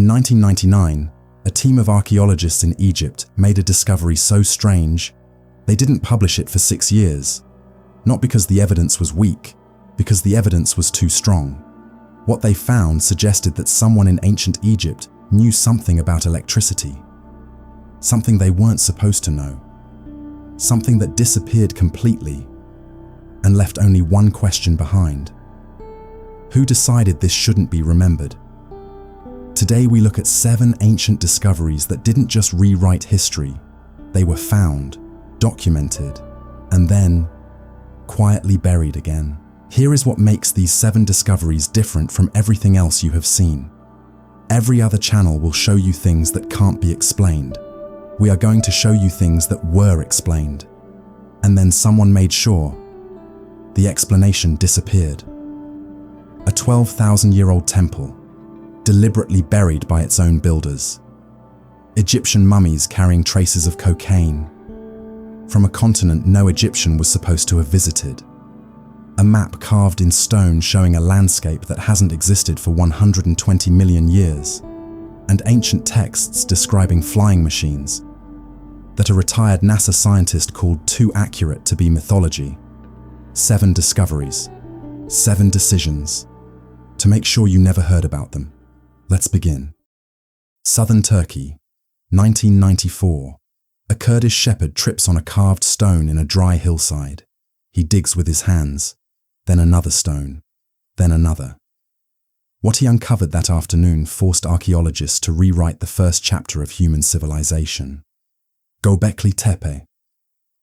In 1999, a team of archaeologists in Egypt made a discovery so strange, they didn't publish it for 6 years. Not because the evidence was weak, because the evidence was too strong. What they found suggested that someone in ancient Egypt knew something about electricity. Something they weren't supposed to know. Something that disappeared completely and left only one question behind. Who decided this shouldn't be remembered? Today we look at 7 ancient discoveries that didn't just rewrite history. They were found, documented, and then quietly buried again. Here is what makes these 7 discoveries different from everything else you have seen. Every other channel will show you things that can't be explained. We are going to show you things that were explained. And then someone made sure the explanation disappeared. A 12,000-year-old temple, deliberately buried by its own builders. Egyptian mummies carrying traces of cocaine from a continent no Egyptian was supposed to have visited. A map carved in stone showing a landscape that hasn't existed for 120 million years, and ancient texts describing flying machines that a retired NASA scientist called too accurate to be mythology. 7 discoveries, 7 decisions, to make sure you never heard about them. Let's begin. Southern Turkey, 1994. A Kurdish shepherd trips on a carved stone in a dry hillside. He digs with his hands, then another stone, then another. What he uncovered that afternoon forced archaeologists to rewrite the first chapter of human civilization. Göbekli Tepe,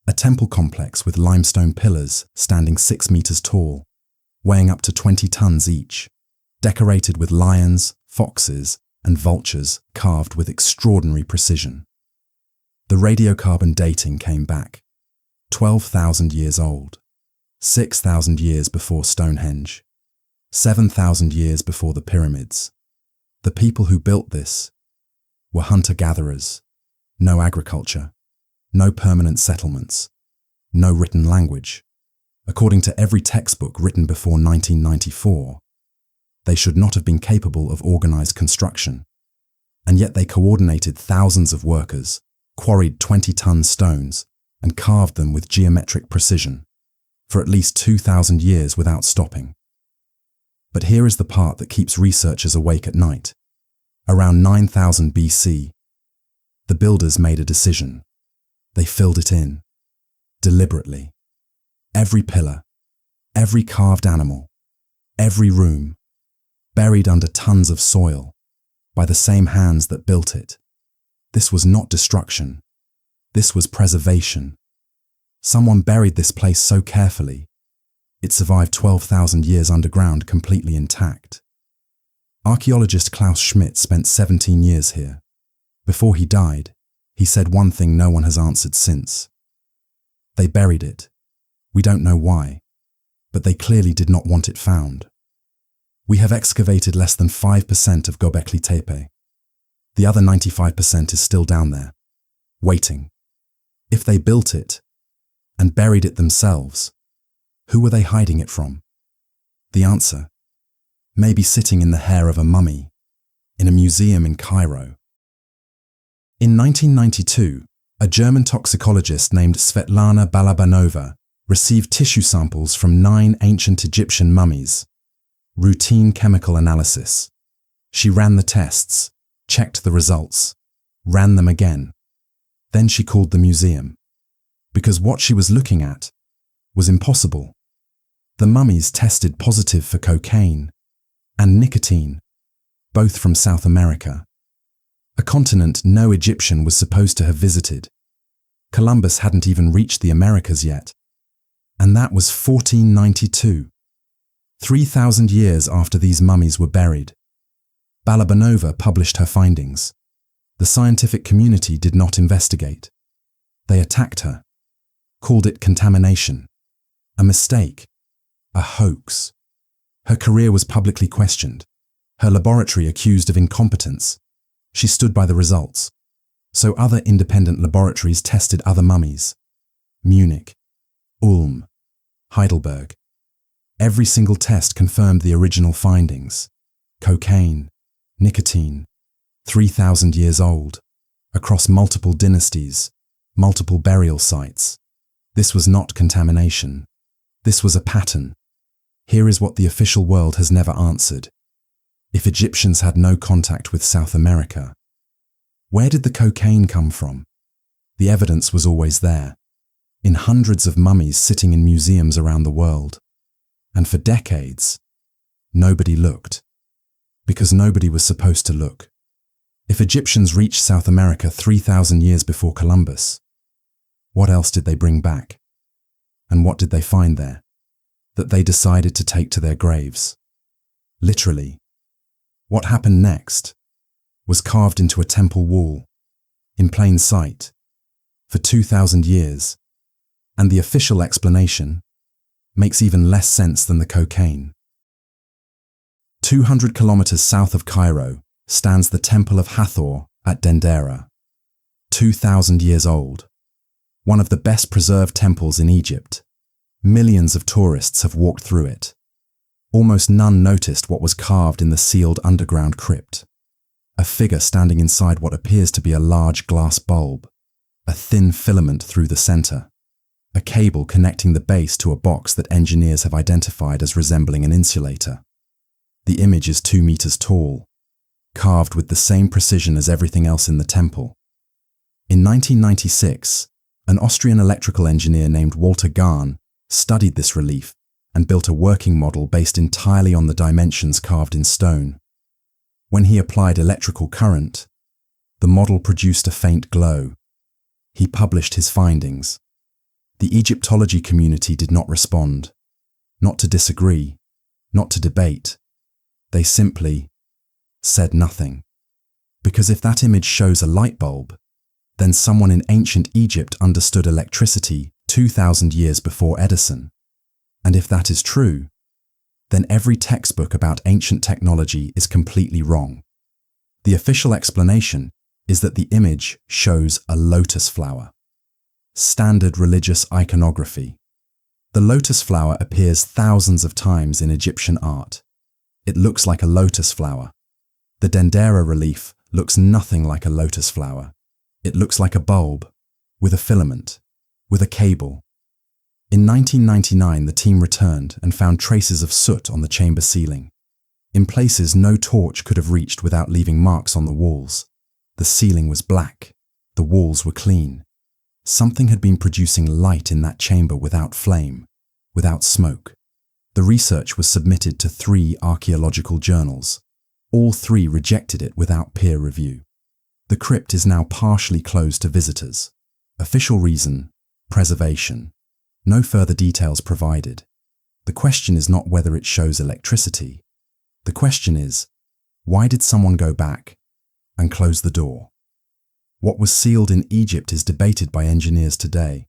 a temple complex with limestone pillars standing 6 meters tall, weighing up to 20 tons each, decorated with lions, foxes, and vultures carved with extraordinary precision. The radiocarbon dating came back, 12,000 years old, 6,000 years before Stonehenge, 7,000 years before the pyramids. The people who built this were hunter-gatherers. No agriculture, no permanent settlements, no written language. According to every textbook written before 1994, they should not have been capable of organized construction. And yet they coordinated thousands of workers, quarried 20-ton stones, and carved them with geometric precision for at least 2,000 years without stopping. But here is the part that keeps researchers awake at night. Around 9000 BC, the builders made a decision. They filled it in, deliberately. Every pillar, every carved animal, every room, buried under tons of soil, by the same hands that built it. This was not destruction. This was preservation. Someone buried this place so carefully, it survived 12,000 years underground completely intact. Archaeologist Klaus Schmidt spent 17 years here. Before he died, he said one thing no one has answered since. They buried it. We don't know why, but they clearly did not want it found. We have excavated less than 5% of Göbekli Tepe. The other 95% is still down there, waiting. If they built it and buried it themselves, who were they hiding it from? The answer: maybe sitting in the hair of a mummy, in a museum in Cairo. In 1992, a German toxicologist named Svetlana Balabanova received tissue samples from 9 ancient Egyptian mummies. Routine chemical analysis. She ran the tests, checked the results, ran them again. Then she called the museum, because what she was looking at was impossible. The mummies tested positive for cocaine and nicotine, both from South America, a continent no Egyptian was supposed to have visited. Columbus hadn't even reached the Americas yet, and that was 1492. 3,000 years after these mummies were buried. Balabanova published her findings. The scientific community did not investigate. They attacked her, called it contamination, a mistake, a hoax. Her career was publicly questioned, her laboratory accused of incompetence. She stood by the results. So other independent laboratories tested other mummies. Munich, Ulm, Heidelberg. Every single test confirmed the original findings: cocaine, nicotine, 3,000 years old, across multiple dynasties, multiple burial sites. This was not contamination. This was a pattern. Here is what the official world has never answered. If Egyptians had no contact with South America, where did the cocaine come from? The evidence was always there, in hundreds of mummies sitting in museums around the world. And for decades, nobody looked. Because nobody was supposed to look. If Egyptians reached South America 3,000 years before Columbus, what else did they bring back? And what did they find there that they decided to take to their graves? Literally, what happened next was carved into a temple wall, in plain sight, for 2,000 years, and the official explanation makes even less sense than the cocaine. 200 kilometers south of Cairo stands the Temple of Hathor at Dendera, 2,000 years old, one of the best preserved temples in Egypt. Millions of tourists have walked through it. Almost none noticed what was carved in the sealed underground crypt. A figure standing inside what appears to be a large glass bulb, a thin filament through the center, a cable connecting the base to a box that engineers have identified as resembling an insulator. The image is 2 meters tall, carved with the same precision as everything else in the temple. In 1996, an Austrian electrical engineer named Walter Gahn studied this relief and built a working model based entirely on the dimensions carved in stone. When he applied electrical current, the model produced a faint glow. He published his findings. The Egyptology community did not respond, not to disagree, not to debate. They simply said nothing. Because if that image shows a light bulb, then someone in ancient Egypt understood electricity 2,000 years before Edison. And if that is true, then every textbook about ancient technology is completely wrong. The official explanation is that the image shows a lotus flower. Standard religious iconography. The lotus flower appears thousands of times in Egyptian art. It looks like a lotus flower. The Dendera relief looks nothing like a lotus flower. It looks like a bulb, with a filament, with a cable. In 1999, the team returned and found traces of soot on the chamber ceiling. In places no torch could have reached without leaving marks on the walls. The ceiling was black. The walls were clean. Something had been producing light in that chamber without flame, without smoke. The research was submitted to 3 archaeological journals. All 3 rejected it without peer review. The crypt is now partially closed to visitors. Official reason: preservation. No further details provided. The question is not whether it shows electricity. The question is, why did someone go back and close the door? What was sealed in Egypt is debated by engineers today,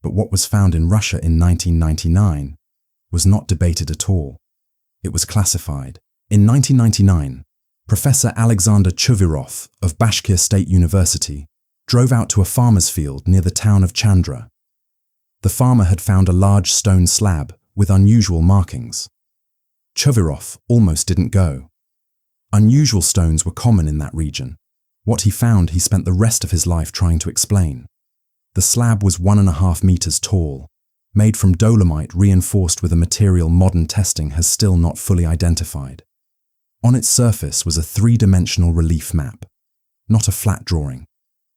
but what was found in Russia in 1999 was not debated at all. It was classified. In 1999, Professor Alexander Chuvirov of Bashkir State University drove out to a farmer's field near the town of Chandra. The farmer had found a large stone slab with unusual markings. Chuvirov almost didn't go. Unusual stones were common in that region. What he found, he spent the rest of his life trying to explain. The slab was 1.5 meters tall, made from dolomite reinforced with a material modern testing has still not fully identified. On its surface was a 3-dimensional relief map, not a flat drawing.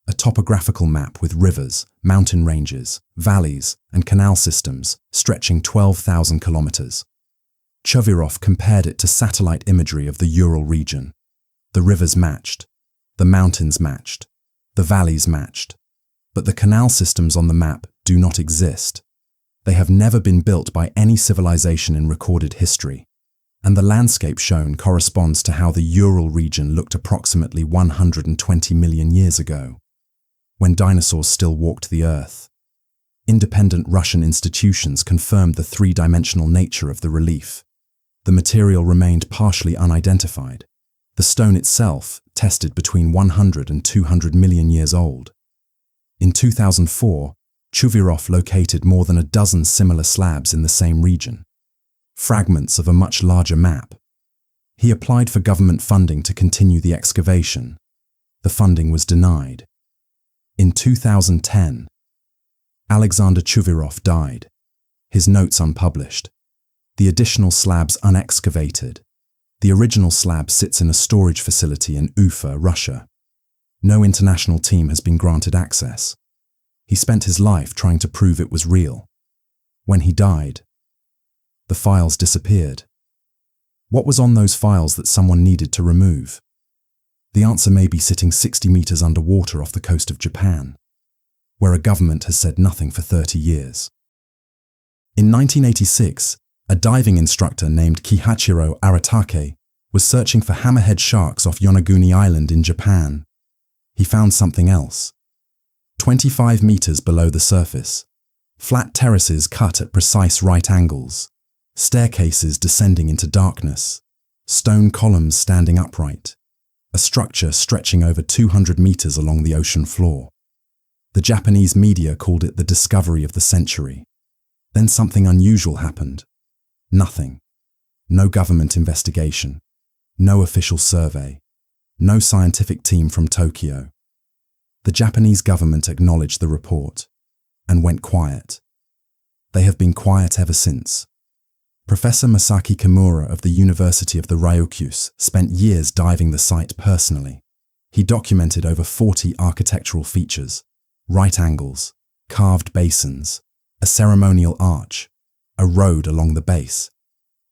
A topographical map with rivers, mountain ranges, valleys, and canal systems stretching 12,000 kilometers. Chuvirov compared it to satellite imagery of the Ural region. The rivers matched, the mountains matched, the valleys matched, but the canal systems on the map do not exist. They have never been built by any civilization in recorded history, and the landscape shown corresponds to how the Ural region looked approximately 120 million years ago, when dinosaurs still walked the earth. Independent Russian institutions confirmed the 3-dimensional nature of the relief. The material remained partially unidentified. The stone itself tested between 100 and 200 million years old. In 2004, Chuvirov located more than a dozen similar slabs in the same region, fragments of a much larger map. He applied for government funding to continue the excavation. The funding was denied. In 2010, Alexander Chuvirov died, his notes unpublished, the additional slabs unexcavated. The original slab sits in a storage facility in Ufa, Russia. No international team has been granted access. He spent his life trying to prove it was real. When he died, the files disappeared. What was on those files that someone needed to remove? The answer may be sitting 60 meters underwater off the coast of Japan, where a government has said nothing for 30 years. In 1986, a diving instructor named Kihachiro Aratake was searching for hammerhead sharks off Yonaguni Island in Japan. He found something else. 25 meters below the surface, flat terraces cut at precise right angles, staircases descending into darkness, stone columns standing upright, a structure stretching over 200 meters along the ocean floor. The Japanese media called it the discovery of the century. Then something unusual happened. Nothing. No government investigation. No official survey. No scientific team from Tokyo. The Japanese government acknowledged the report and went quiet. They have been quiet ever since. Professor Masaki Kimura of the University of the Ryukyus spent years diving the site personally. He documented over 40 architectural features, right angles, carved basins, a ceremonial arch, a road along the base.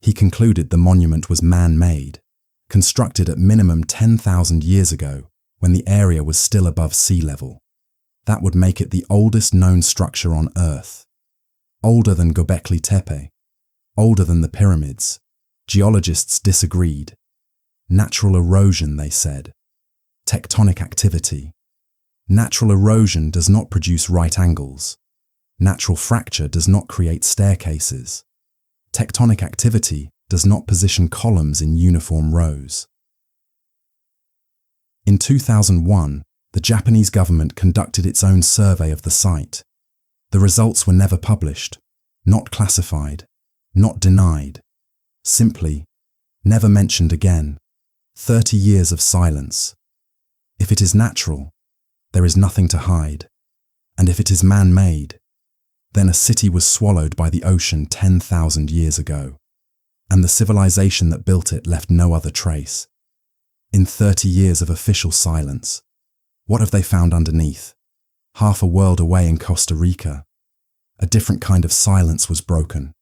He concluded the monument was man-made, constructed at minimum 10,000 years ago when the area was still above sea level. That would make it the oldest known structure on Earth. Older than Göbekli Tepe. Older than the pyramids. Geologists disagreed. Natural erosion, they said. Tectonic activity. Natural erosion does not produce right angles. Natural fracture does not create staircases. Tectonic activity does not position columns in uniform rows. In 2001, the Japanese government conducted its own survey of the site. The results were never published, not classified, not denied. Simply, never mentioned again. 30 years of silence. If it is natural, there is nothing to hide. And if it is man-made, then a city was swallowed by the ocean 10,000 years ago, and the civilization that built it left no other trace. In 30 years of official silence, what have they found underneath? Half a world away in Costa Rica, a different kind of silence was broken,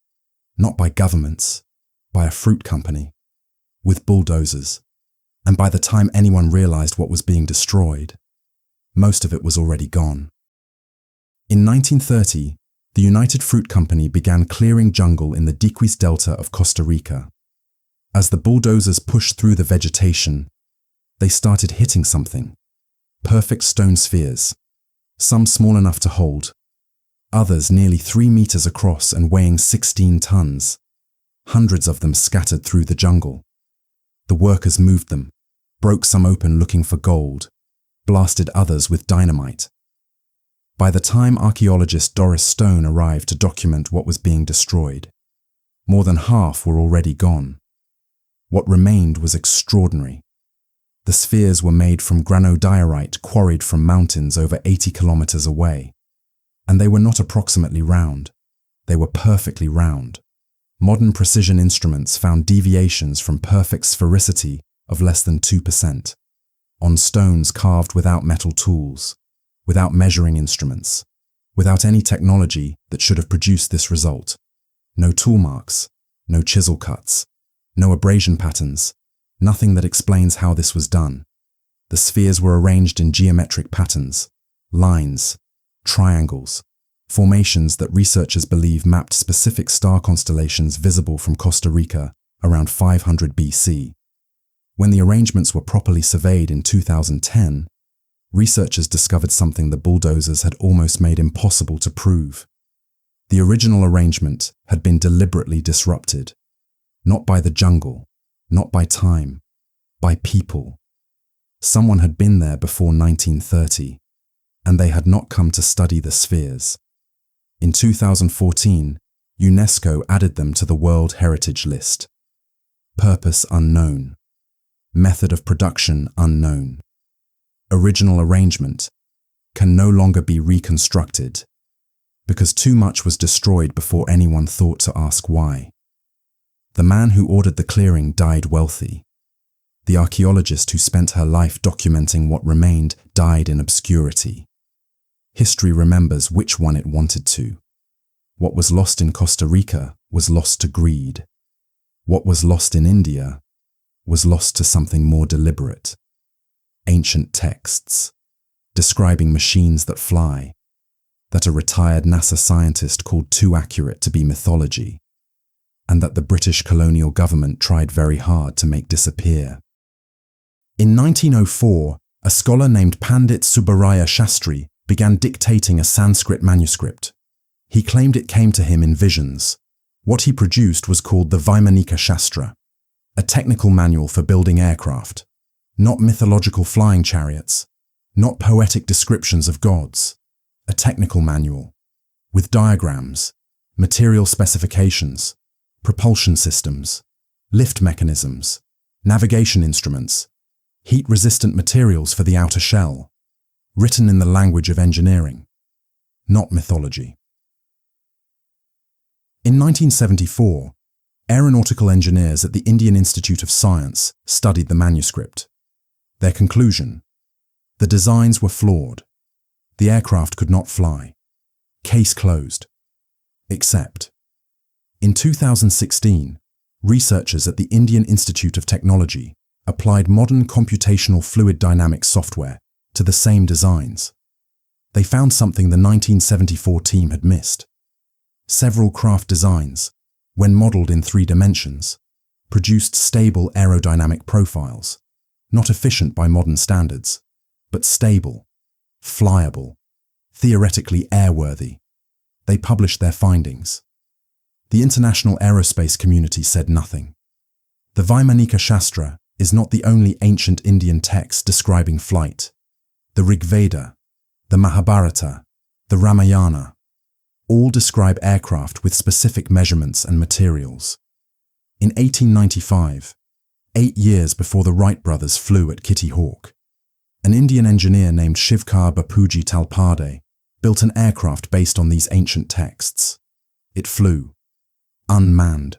not by governments, by a fruit company, with bulldozers, and by the time anyone realized what was being destroyed, most of it was already gone. In 1930, the United Fruit Company began clearing jungle in the Diquis Delta of Costa Rica. As the bulldozers pushed through the vegetation, they started hitting something. Perfect stone spheres, some small enough to hold, others nearly 3 meters across and weighing 16 tons. Hundreds of them scattered through the jungle. The workers moved them, broke some open looking for gold, blasted others with dynamite. By the time archaeologist Doris Stone arrived to document what was being destroyed, more than half were already gone. What remained was extraordinary. The spheres were made from granodiorite quarried from mountains over 80 kilometers away. And they were not approximately round. They were perfectly round. Modern precision instruments found deviations from perfect sphericity of less than 2%, on stones carved without metal tools, without measuring instruments, without any technology that should have produced this result. No tool marks, no chisel cuts, no abrasion patterns, nothing that explains how this was done. The spheres were arranged in geometric patterns, lines, triangles, formations that researchers believe mapped specific star constellations visible from Costa Rica around 500 BC. When the arrangements were properly surveyed in 2010, researchers discovered something the bulldozers had almost made impossible to prove. The original arrangement had been deliberately disrupted, not by the jungle, not by time, by people. Someone had been there before 1930, and they had not come to study the spheres. In 2014, UNESCO added them to the World Heritage List. Purpose unknown. Method of production unknown. Original arrangement can no longer be reconstructed because too much was destroyed before anyone thought to ask why. The man who ordered the clearing died wealthy. The archaeologist who spent her life documenting what remained died in obscurity. History remembers which one it wanted to. What was lost in Costa Rica was lost to greed. What was lost in India was lost to something more deliberate. Ancient texts, describing machines that fly, that a retired NASA scientist called too accurate to be mythology, and that the British colonial government tried very hard to make disappear. In 1904, a scholar named Pandit Subbaraya Shastri began dictating a Sanskrit manuscript. He claimed it came to him in visions. What he produced was called the Vaimanika Shastra, a technical manual for building aircraft, not mythological flying chariots, not poetic descriptions of gods, a technical manual, with diagrams, material specifications, propulsion systems, lift mechanisms, navigation instruments, heat-resistant materials for the outer shell, written in the language of engineering, not mythology. In 1974, aeronautical engineers at the Indian Institute of Science studied the manuscript. Their conclusion: the designs were flawed. The aircraft could not fly. Case closed. Except, in 2016, researchers at the Indian Institute of Technology applied modern computational fluid dynamics software to the same designs. They found something the 1974 team had missed. Several craft designs, when modeled in 3 dimensions, produced stable aerodynamic profiles, not efficient by modern standards, but stable, flyable, theoretically airworthy. They published their findings. The international aerospace community said nothing. The Vaimanika Shastra is not the only ancient Indian text describing flight. The Rig Veda, the Mahabharata, the Ramayana, all describe aircraft with specific measurements and materials. In 1895, 8 years before the Wright brothers flew at Kitty Hawk, an Indian engineer named Shivkar Bapuji Talpade built an aircraft based on these ancient texts. It flew, unmanned,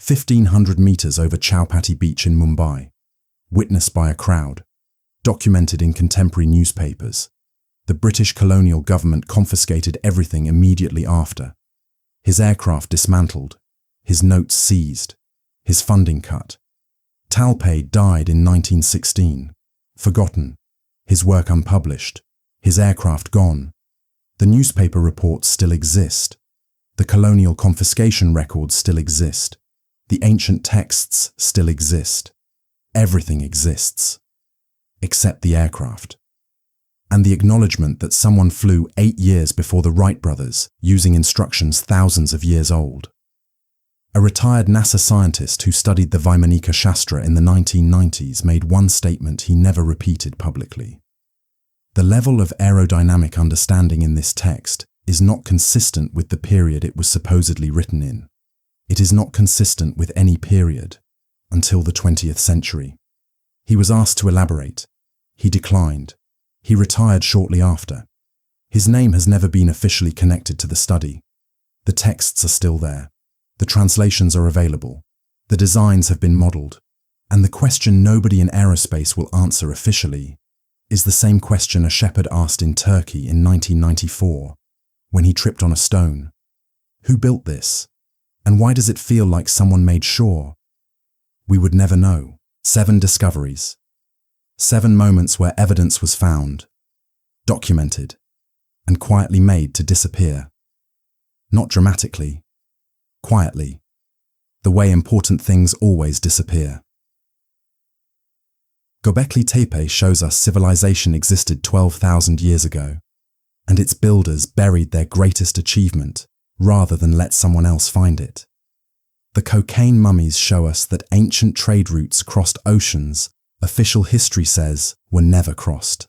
1,500 meters over Chowpatty Beach in Mumbai, witnessed by a crowd, documented in contemporary newspapers. The British colonial government confiscated everything immediately after. His aircraft dismantled, his notes seized, his funding cut. Talpade died in 1916, forgotten, his work unpublished, his aircraft gone. The newspaper reports still exist. The colonial confiscation records still exist. The ancient texts still exist. Everything exists, except the aircraft. And the acknowledgement that someone flew 8 years before the Wright brothers, using instructions thousands of years old. A retired NASA scientist who studied the Vaimanika Shastra in the 1990s made one statement he never repeated publicly. The level of aerodynamic understanding in this text is not consistent with the period it was supposedly written in. It is not consistent with any period until the 20th century. He was asked to elaborate. He declined. He retired shortly after. His name has never been officially connected to the study. The texts are still there. The translations are available. The designs have been modeled. And the question nobody in aerospace will answer officially is the same question a shepherd asked in Turkey in 1994 when he tripped on a stone. Who built this? And why does it feel like someone made sure? We would never know. 7 discoveries. 7 moments where evidence was found, documented, and quietly made to disappear. Not dramatically, quietly, the way important things always disappear. Göbekli Tepe shows us civilization existed 12,000 years ago, and its builders buried their greatest achievement rather than let someone else find it. The cocaine mummies show us that ancient trade routes crossed oceans official history says were never crossed,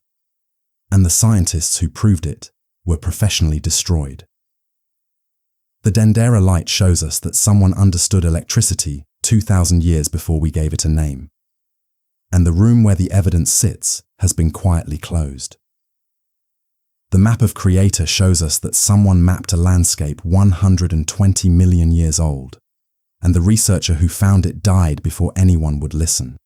and the scientists who proved it were professionally destroyed. The Dendera light shows us that someone understood electricity 2,000 years before we gave it a name. And the room where the evidence sits has been quietly closed. The map of Creator shows us that someone mapped a landscape 120 million years old, and the researcher who found it died before anyone would listen.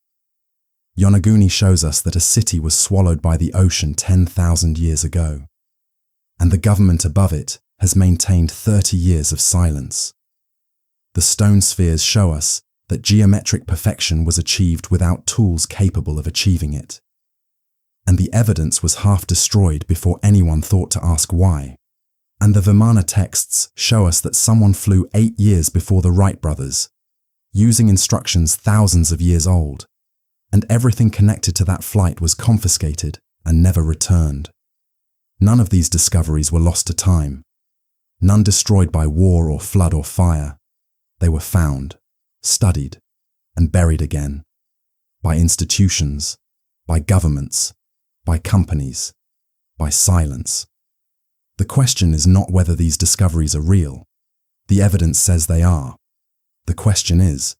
Yonaguni shows us that a city was swallowed by the ocean 10,000 years ago, and the government above it has maintained 30 years of silence. The stone spheres show us that geometric perfection was achieved without tools capable of achieving it. And the evidence was half destroyed before anyone thought to ask why. And the Vimana texts show us that someone flew 8 years before the Wright brothers, using instructions thousands of years old, and everything connected to that flight was confiscated and never returned. None of these discoveries were lost to time, none destroyed by war or flood or fire. They were found, studied, and buried again, by institutions, by governments, by companies, by silence. The question is not whether these discoveries are real. The evidence says they are. The question is,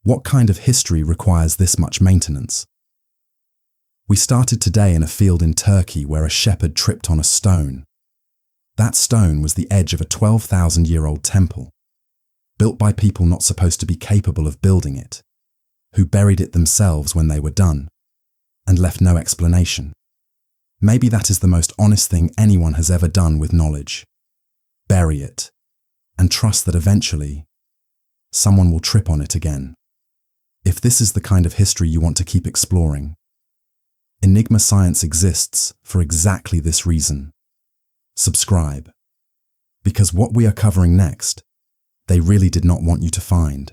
what kind of history requires this much maintenance? We started today in a field in Turkey where a shepherd tripped on a stone. That stone was the edge of a 12,000-year-old temple, built by people not supposed to be capable of building it, who buried it themselves when they were done, and left no explanation. Maybe that is the most honest thing anyone has ever done with knowledge. Bury it, and trust that eventually, someone will trip on it again. If this is the kind of history you want to keep exploring, Enigma Science exists for exactly this reason. Subscribe. Because what we are covering next, they really did not want you to find.